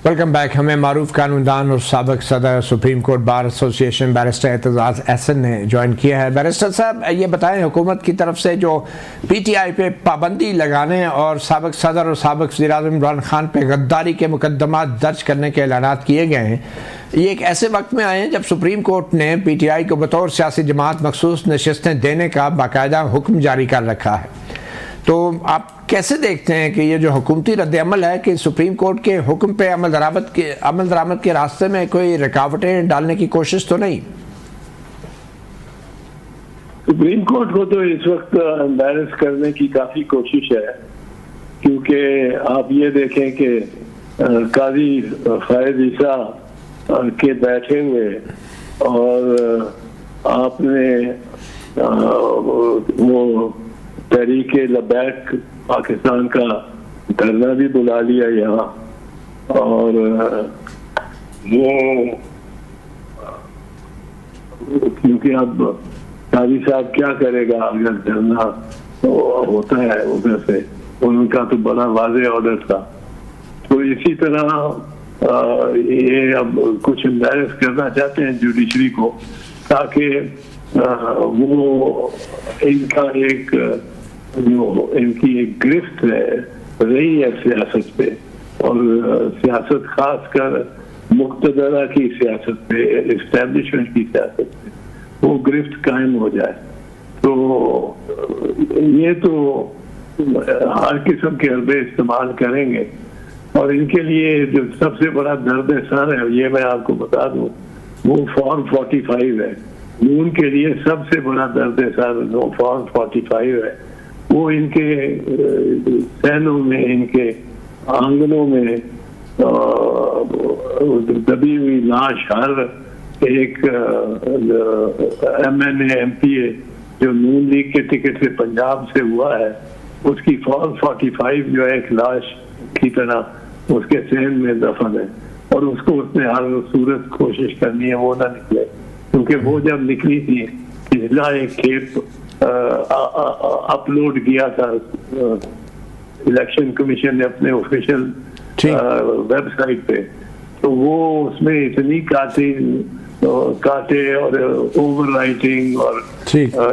Welcome back. हमें मारूफ कानूनदान और साबिक सदर Supreme Court Bar Association barrister Aitzaz Ahsan ने ज्वाइन किया है। बैरिस्टर साहब, ये बताएं, हुकूमत की तरफ से जो पीटीआई पे पाबंदी लगाने और साबिक सदर और साबिक वज़ीर-ए-आज़म इमरान खान पे गद्दारी के मुकदमा दर्ज करने के ऐलानात किए गए हैं, ये एक ऐसे वक्त में आए हैं जब सुप्रीम कोर्ट ने पीटीआई को बतौर सियासी जमात मखसूस नशिस्तें देने का बाकायदा हुक्म जारी कर रखा है। तो आप कैसे देखते हैं कि ये जो हुकूमती रद्द-ए-अमल है कि सुप्रीम कोर्ट के हुक्म पे अमल दरामद के रास्ते में कोई रुकावटें डालने की कोशिश तो नहीं? सुप्रीम कोर्ट को तो इस वक्त एम्बैरस करने की काफी कोशिश है, क्योंकि आप ये देखें कि काजी फायद ईसा के बैठे हुए और आपने वो तहरीके लबैक पाकिस्तान का धरना भी बुला लिया यहाँ, और वो क्योंकि अब काजी साहब क्या करेगा अगर धरना होता है उधर से, उनका तो बड़ा वाज़ेह ऑर्डर था। तो इसी तरह ये अब कुछ एम्बैरस करना चाहते हैं जुडिशरी को, ताकि वो इनका इनकी एक गिरफ्त रही है सियासत पे, और सियासत खासकर मुक्तदरा की सियासत पे, एस्टेब्लिशमेंट की सियासत पे वो गिरफ्त कायम हो जाए। तो ये तो हर किस्म के हरबे इस्तेमाल करेंगे, और इनके लिए जो सबसे बड़ा दर्द सर है, ये मैं आपको बता दूं, वो फॉर्म 45 है। नून के लिए सबसे बड़ा दर्द सर फॉर्म 45 है। वो इनके सहनों में, इनके आंगनों में दबी हुई लाश, हर एक MNA MPA जो नून लीग के टिकट से पंजाब से हुआ है, उसकी फॉर्म 45 जो है एक लाश की तरह उसके सहन में दफन है, और उसको उसने हर सूरत कोशिश करनी है वो ना निकले, क्योंकि वो जब निकली थी पिछला एक खेप अपलोड किया था इलेक्शन कमीशन ने अपने ऑफिशियल वेबसाइट पे, तो वो उसमें इतनी काटे और ओवर राइटिंग और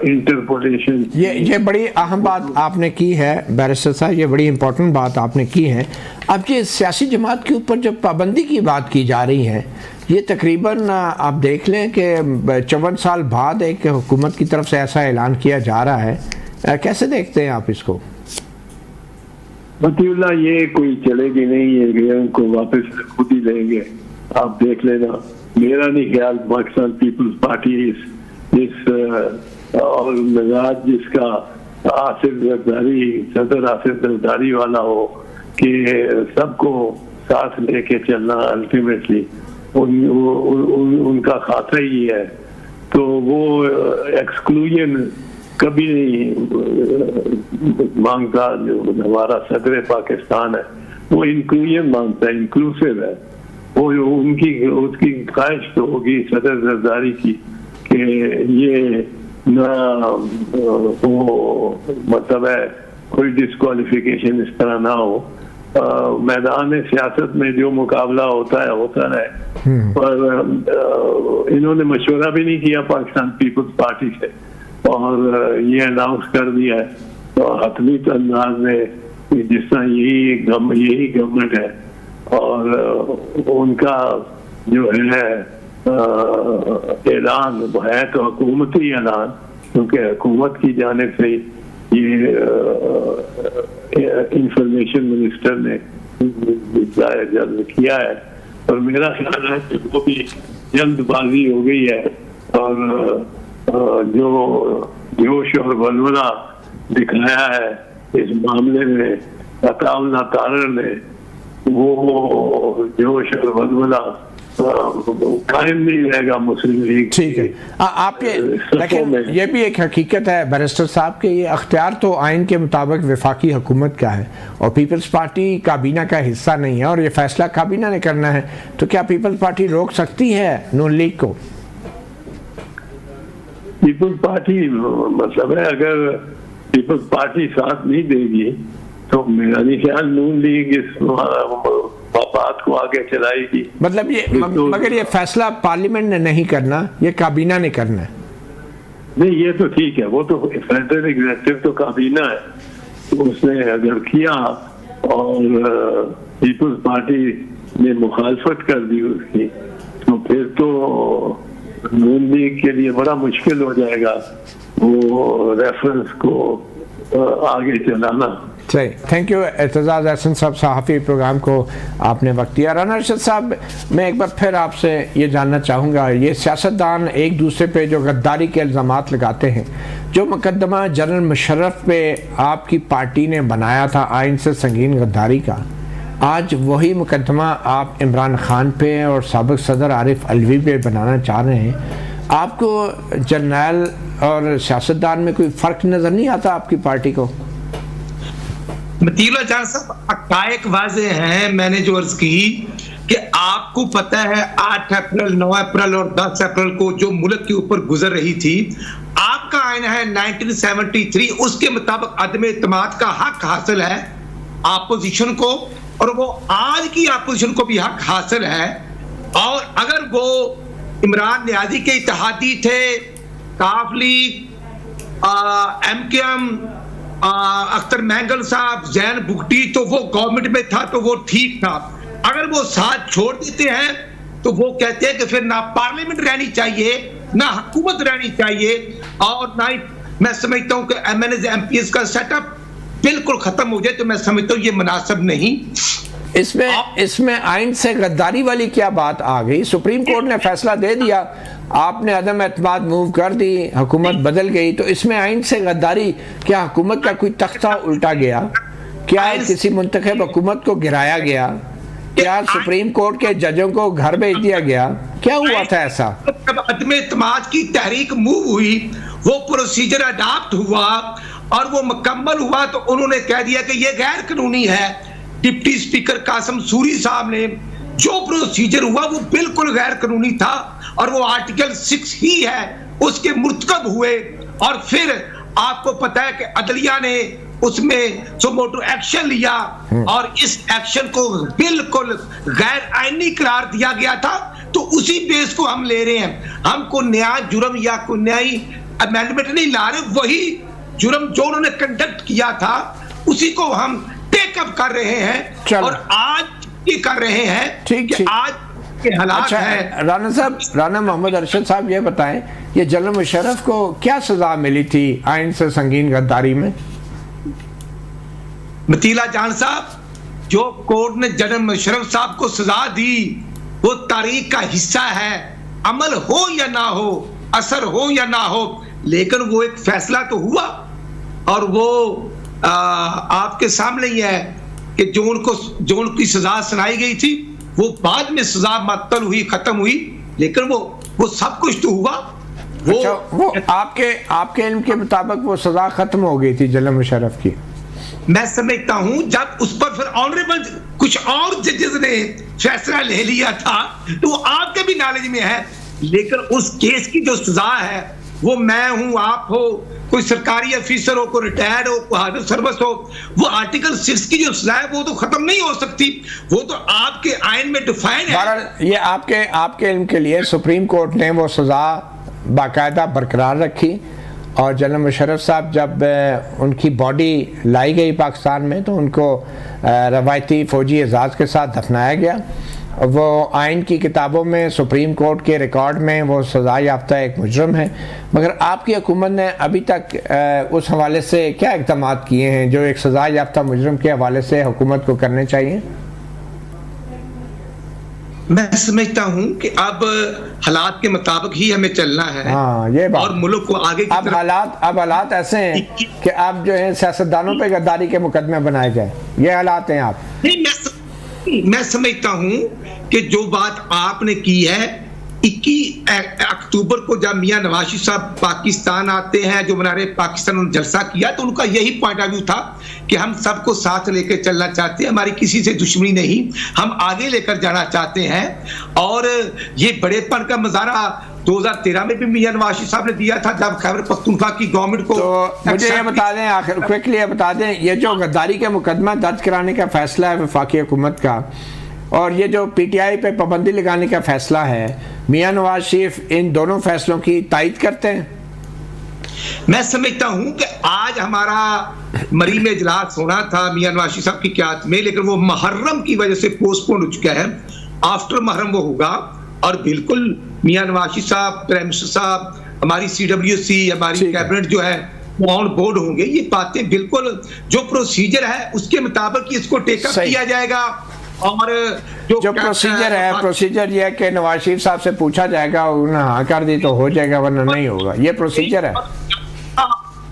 इंटरपोलेशन। ये बड़ी अहम बात आपने की है बैरिस्टर साहब, ये बड़ी इंपॉर्टेंट बात आपने की है। अब ये सियासी जमात के ऊपर जब पाबंदी की बात की जा रही है, ये तकरीबन आप देख लें कि 54 साल बाद एक हुकूमत की तरफ से ऐसा ऐलान किया जा रहा है, कैसे देखते हैं आप इसको? मतीउल्लाह, ये कोई चलेगी नहीं, ये उनको वापस खुद ही लेंगे, आप देख लेना। मेरा नहीं ख्याल पाकिस्तान पीपल्स पार्टी इस और मिजाज जिसका आसिफ जरदारी, सदर आसिफ जरदारी वाला हो कि सबको साथ लेके चलना, अल्टीमेटली उनका खाता ही है। तो वो एक्सक्लूजन कभी नहीं मांगता। जो हमारा सदर पाकिस्तान है वो इंक्लूजन मांगता है, इंक्लूसिव है। वो उसकी ख्वाहिश तो होगी सदर जरदारी की कि ये ना वो मतलब है कोई डिस्क्वालिफिकेशन इस तरह ना हो, मैदान सियासत में जो मुकाबला होता रहे। पर इन्होंने मशवरा भी नहीं किया पाकिस्तान पीपल्स पार्टी से, और ये अनाउंस कर दिया है तो हतमी अंदाज में जिस तरह यही गवर्नमेंट है, और उनका जो है ऐलान है तो हुकूमती ऐलान, क्योंकि हुकूमत की जानिब से ये इंफॉर्मेशन मिनिस्टर ने जल्द किया है। और मेरा ख्याल है कि वो भी जल्दबाजी हो गई है, और जो जोश और वलवला दिखाया है इस मामले में अताउल्ला तारर ने, वो जोश और वलवला कायम नहीं रहेगा मुस्लिम लीग। ठीक है, आप ये लेकिन ये भी एक हकीकत है बैरिस्टर साहब के ये अख्तियार तो आइन के मुताबिक वफाकी हुकूमत का है, और पीपल्स पार्टी काबीना का हिस्सा नहीं है, और ये फैसला काबीना ने करना है। तो क्या पीपल्स पार्टी रोक सकती है नून लीग को? पीपल्स पार्टी मतलब है, अगर पीपल्स पार्टी साथ नहीं देगी तो मेरा नहीं ख्याल नून लीग इस बात को आगे चलाएगी। मतलब ये मगर ये फैसला पार्लियामेंट ने नहीं करना, ये काबीना ने करना है। नहीं, ये तो ठीक है, वो तो फेडरल एग्जीक्यूटिव तो काबीना है, तो उसने अगर किया और पीपल्स पार्टी ने मुखालफत कर दी उसकी, तो फिर तो नून लीग के लिए बड़ा मुश्किल हो जाएगा वो रेफरेंस को आगे चलाना। सही, थैंक यू एतजाज़ एहसन साहब, सहाफ़ी प्रोग्राम को आपने वक्त दिया। राना अरशद साहब, मैं एक बार फिर आपसे ये जानना चाहूँगा, ये सियासतदान एक दूसरे पे जो गद्दारी के इल्ज़ामात लगाते हैं, जो मुकदमा जनरल मुशर्रफ पे आपकी पार्टी ने बनाया था आइन से संगीन गद्दारी का, आज वही मुकदमा आप इमरान खान पे और साबिक़ सदर आरिफ अलवी पे बनाना चाह रहे हैं। आपको जर्नैल और सियासतदान में कोई फ़र्क नज़र नहीं आता आपकी पार्टी को? मतीला जान साहब, हक़ाइक़ वाज़े हैं। मैंने जो अर्ज की कि आपको पता है 8 अप्रैल, 9 अप्रैल और 10 अप्रैल को जो मुल्क के ऊपर गुजर रही थी, आपका आइन है 1973, उसके मुताबिक अदम एतमाद का हक हासिल है अपोजिशन को, और वो आज की अपोजिशन को भी हक हासिल है। और अगर वो इमरान नियाजी के इत्तेहादी थे, काफ लीग, MKM, अख्तर महंगल साहब, जैन बुगटी, तो वो गवर्नमेंट में था तो वो ठीक था। अगर वो साथ छोड़ देते हैं तो वो कहते हैं कि फिर ना पार्लियामेंट रहनी चाहिए, ना हुकूमत रहनी चाहिए, और ना ही मैं समझता हूं कि MNAs MPs का सेटअप बिल्कुल खत्म हो जाए, तो मैं समझता हूं ये मुनासिब नहीं। इसमें आइन से गद्दारी वाली क्या बात आ गई? सुप्रीम कोर्ट ने फैसला दे दिया, आपने अदम एतमाद मूव कर दी, हुकूमत बदल गई, तो इसमें आइन से गद्दारी क्या? हुकूमत का कोई तख्ता उल्टा गया क्या? किसी मुंतखब हुकूमत को गिराया गया क्या? सुप्रीम कोर्ट के जजों को घर भेज दिया गया? क्या हुआ था ऐसा? जब अदम एतमाद की तहरीक मूव हुई, वो प्रोसीजर अडॉप्ट हुआ और वो मुकम्मल हुआ, तो उन्होंने कह दिया कि ये गैर कानूनी है। डिप्टी स्पीकर कासिम सूरी साहब ने जो प्रोसीजर हुआ वो बिल्कुल गैर कानूनी था, और वो आर्टिकल 6 ही है, उसके मुर्तकब हुए। और फिर आपको पता है कि अदलिया ने उसमें सुमोटो एक्शन लिया, और इस एक्शन को बिल्कुल गैर आईनी करार दिया गया था। तो उसी बेस को हम ले रहे हैं, हमको नया जुर्म या कोई नई अमेंडमेंट नहीं ला रहे, वही जुर्म जो उन्होंने कंडक्ट किया था उसी को हम टेकअप कर रहे हैं, और आज ये कर रहे हैं। ठीक आज के हालात अच्छा है। राना साहब, राना मोहम्मद अरशद साहब, ये बताएं, ये जनरल मुशर्रफ को क्या सजा मिली थी आइन से संगीन गद्दारी में? मतीला जान साहब, जो कोर्ट ने जनरल मुशर्रफ साहब को सजा दी वो तारीख का हिस्सा है, अमल हो या ना हो, असर हो या ना हो, लेकिन वो एक फैसला तो हुआ, और वो आपके सामने ही है कि जो उनकी सजा सुनाई गई थी वो बाद में सजा मुअत्तल हुई, खत्म हुई, लेकिन वो सब कुछ तो हुआ। वो आपके इल्म के मुताबिक वो सजा खत्म हो गई थी जनरल मुशर्रफ की? मैं समझता हूं जब उस पर फिर ऑनरेबल कुछ और जजेस ने फैसला ले लिया था, तो आपके भी नॉलेज में है, लेकिन उस केस की जो सजा है वो मैं हूं, आप हो, कोई सरकारी अफीसर हो, कोई रिटायर्ड हो, कोई हाजिर सर्विस हो, वो आर्टिकल 6 की जो सजा है वो तो खत्म नहीं हो सकती, वो तो आपके आइन में डिफाइन है। ये आपके इल्म के लिए सुप्रीम कोर्ट ने वो सजा बाकायदा बरकरार रखी, और जनरल मुशर्रफ साहब जब उनकी बॉडी लाई गई पाकिस्तान में तो उनको रवायती फ़ौजी एजाज़ के साथ दफनाया गया। वो आइन की किताबों में, सुप्रीम कोर्ट के रिकॉर्ड में वो सज़ा याफ्ता एक मुजरम है, मगर आपकी हुकूमत ने अभी तक उस हवाले से क्या इक़दाम किए हैं जो एक सज़ा याफ्ता मुजरम के हवाले से हुकूमत को करने चाहिए? मैं समझता हूं कि अब हालात के मुताबिक ही हमें चलना है। हाँ, ये बात। और मुल्क को आगे की अब हालात ऐसे हैं कि अब जो है सियासतदानों पे गद्दारी के मुकदमे बनाए जाए, ये हालात हैं। आप नहीं, मैं समझता हूं कि जो बात आपने की है, 21 अक्टूबर को जब मियां नवाज शरीफ साहब पाकिस्तान आते हैं, जो बनारे पाकिस्तान उन्होंने जलसा किया, तो उनका यही पॉइंट ऑफ व्यू था कि हम सबको साथ लेकर चलना चाहते हैं, हमारी किसी से दुश्मनी नहीं, हम आगे लेकर जाना चाहते हैं। और ये बड़ेपन का मुजाहरा 2013 में भी मियां नवाज शरीफ साहब ने दिया था, जब खैबर पख्तूनख्वा की गवर्नमेंट को। तो मुझे ये बता दें, आखिर क्विकली ये बता दें, ये जो गद्दारी का मुकदमा दर्ज कराने का फैसला है वफाकी हुकूमत का, और ये जो पीटीआई पे पाबंदी लगाने का फैसला है, मियां नवाज शरीफ इन दोनों फैसलों की तायद करते हैं? मैं समझता हूं कि आज हमारा मरी में इजलास होना था मियां नवाज शरीफ साहब की क़यादत में, लेकिन वो मुहर्रम की वजह से पोस्टपोन हो चुका है। आफ्टर मुहर्रम वो होगा और बिल्कुल मियां नवाज शरीफ साहब, प्राइम मिनिस्टर साहब, हमारी CWC, हमारी कैबिनेट जो है वो ऑन बोर्ड होंगे। ये बातें बिल्कुल जो प्रोसीजर है उसके मुताबिक इसको टेकअप किया जाएगा। और जो प्रोसीजर है, प्रोसीजर ये है कि नवाज शरीफ साहब से पूछा जाएगा, उन्होंने हाँ कर दी तो हो जाएगा, वरना नहीं होगा। ये प्रोसीजर है,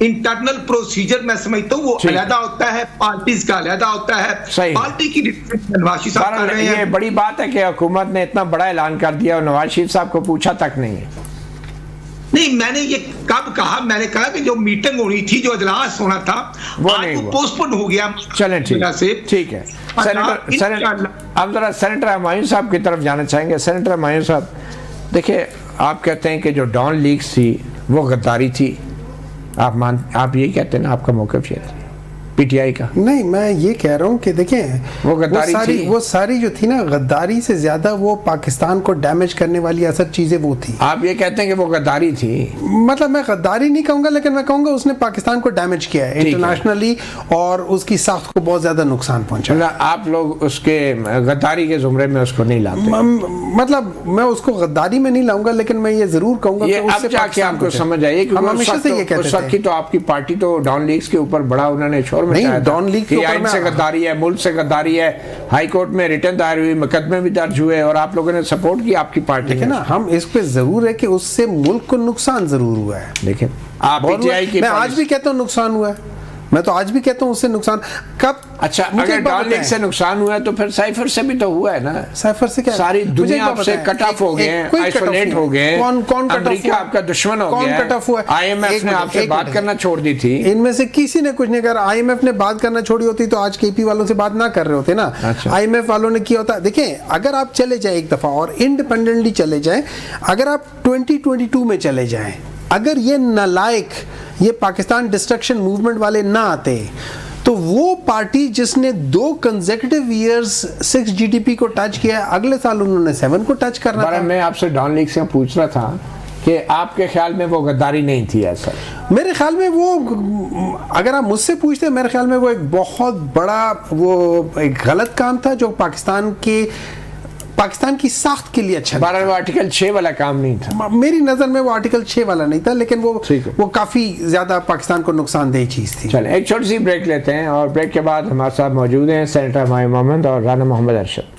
इंटरनल प्रोसीजर। मैं समझता हूँ वो अलहदा होता है, पार्टीज का अलहदा होता है। सही पार्टी की नवाज शरीफ साहब कर रहे हैं। ये बड़ी बात है कि हुकूमत ने इतना बड़ा ऐलान कर दिया और नवाज शरीफ साहब को पूछा तक नहीं है। नहीं, मैंने ये कब कहा? मैंने कहा कि जो मीटिंग होनी थी, जो इजलास होना था, वो आज नहीं वो हुआ। पोस्टपोन हो गया। चलें, ठीक है। अब जरा सेनेटर हुमायूं साहब की तरफ जाना चाहेंगे। सेनेटर हुमायूं साहब, देखिए, आप कहते हैं कि जो डॉन लीक्स थी वो गद्दारी थी, आप यही कहते हैं ना? आपका मौक़िफ़ ये था पीटीआई का? नहीं, मैं ये कह रहा हूँ कि देखें, वो सारी जो थी ना, गद्दारी से ज्यादा वो पाकिस्तान को डैमेज करने वाली असर चीजें वो थी। आप ये कहते हैं कि वो गद्दारी थी? मतलब मैं गद्दारी नहीं कहूंगा, लेकिन मैं कहूंगा उसने पाकिस्तान को डैमेज किया है इंटरनेशनली, और उसकी साख्त को बहुत ज्यादा नुकसान पहुंचा। आप लोग उसके गद्दारी के जुमरे में उसको नहीं लाते? मतलब मैं उसको गद्दारी में नहीं लाऊंगा, लेकिन मैं ये जरूर कहूंगा कि उससे जाके आपको समझ आइए कि हमेशा से ये कहते थे। तो आपकी पार्टी तो डॉन लीक्स के ऊपर बड़ा उन्होंने शोर मचाया था। डॉन लीक से गद्दारी है, मुल्क से गद्दारी है, हाई कोर्ट में रिटर्न दायर हुई, मुकदमे भी दर्ज हुए और आप लोगों ने सपोर्ट किया आपकी पार्टी ने। ना, हम इस पे जरूर है कि उससे मुल्क को नुकसान जरूर हुआ है। देखिए, आप पीटीआई की, मैं आज भी कहता हूँ नुकसान हुआ है, मैं तो आज भी कहता हूँ उससे नुकसान कब। अच्छा, अगर डॉन लीक से नुकसान हुआ है तो फिर साइफर से भी तो हुआ है ना? साइफर से क्या? सारी दुनिया आपसे कट ऑफ हो गए, आइसोलेट हो गए। कौन अमेरिका आपका दुश्मन हो गया? कट ऑफ हुआ? IMF ने आपसे बात करना छोड़ दी थी। इनमें से किसी ने कुछ नहीं करा। IMF ने बात करना छोड़ी होती तो आज KP वालों से बात ना कर रहे होते ना। IMF वालों ने किया होता। देखें, अगर आप चले जाए एक दफा और इंडिपेंडेंटली चले जाए, अगर आप 2022 में चले जाए, अगर ये नालायक, ये पाकिस्तान डिस्ट्रक्शन मूवमेंट वाले ना आते, तो वो पार्टी जिसने 2 कंसेक्यूटिव इयर्स 6 GDP को टच किया, अगले साल उन्होंने 7 को टच करना था। मैं आपसे डॉन लीक से पूछ रहा था कि आपके ख्याल में वो गद्दारी नहीं थी ऐसा? मेरे ख्याल में वो, अगर आप मुझसे पूछते, मेरे ख्याल में वो एक बहुत बड़ा, वो एक गलत काम था जो पाकिस्तान की साख्त के लिए अच्छा। वो आर्टिकल 6 वाला काम नहीं था मेरी नजर में। वो आर्टिकल 6 वाला नहीं था, लेकिन वो काफी ज्यादा पाकिस्तान को नुकसानदेह चीज थी। चलें, एक छोटी सी ब्रेक लेते हैं और ब्रेक के बाद हमारे साथ मौजूद हैं सेनेटर हुमायूं मोहम्मद और राना मोहम्मद अरशद।